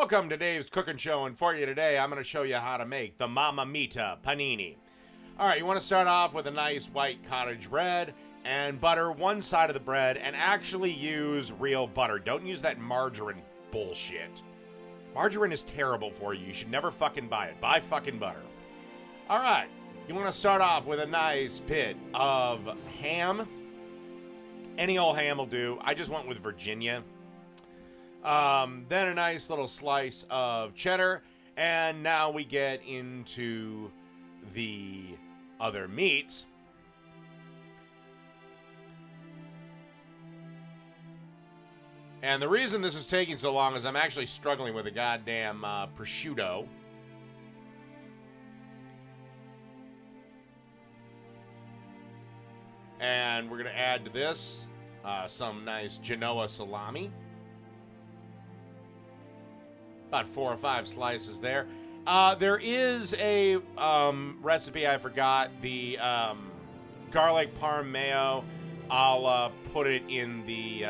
Welcome to Dave's Cooking Show, and for you today, I'm going to show you how to make the Mamma Mita panini. Alright, you want to start off with a nice white cottage bread and butter one side of the bread, and actually use real butter. Don't use that margarine bullshit. Margarine is terrible for you. You should never fucking buy it. Buy fucking butter. Alright, you want to start off with a nice bit of ham. Any old ham will do. I just went with Virginia. Then a nice little slice of cheddar, and now we get into the other meats. And the reason this is taking so long is I'm actually struggling with a goddamn prosciutto. And we're going to add to this some nice Genoa salami. About 4 or 5 slices there. There is a recipe I forgot. The garlic parm mayo. I'll put it in the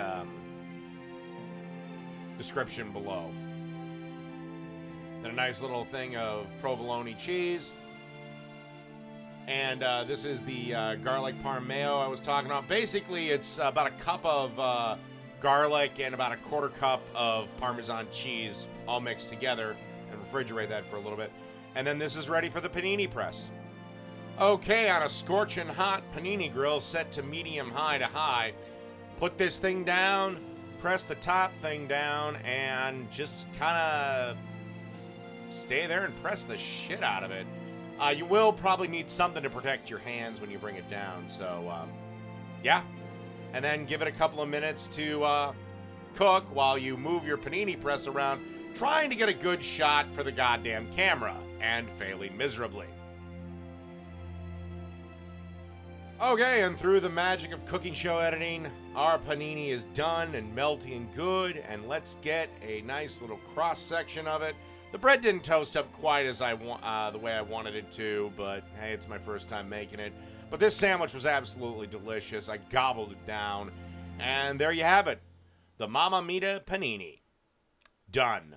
description below. Then a nice little thing of provolone cheese. And this is the garlic parm mayo I was talking about. Basically, it's about a cup of garlic and about a 1/4 cup of Parmesan cheese all mixed together, and refrigerate that for a little bit. And then this is ready for the panini press. Okay, on a scorching hot panini grill set to medium high to high, put this thing down, press the top thing down, and just kind of stay there and press the shit out of it. You will probably need something to protect your hands when you bring it down, so yeah. And then give it a couple of minutes to cook while you move your panini press around, trying to get a good shot for the goddamn camera, and failing miserably. Okay, and through the magic of cooking show editing, our panini is done and melty and good, and let's get a nice little cross-section of it. The bread didn't toast up quite as the way I wanted it to, but hey, it's my first time making it. But this sandwich was absolutely delicious. I gobbled it down. And there you have it. The Mamma Mita panini. Done.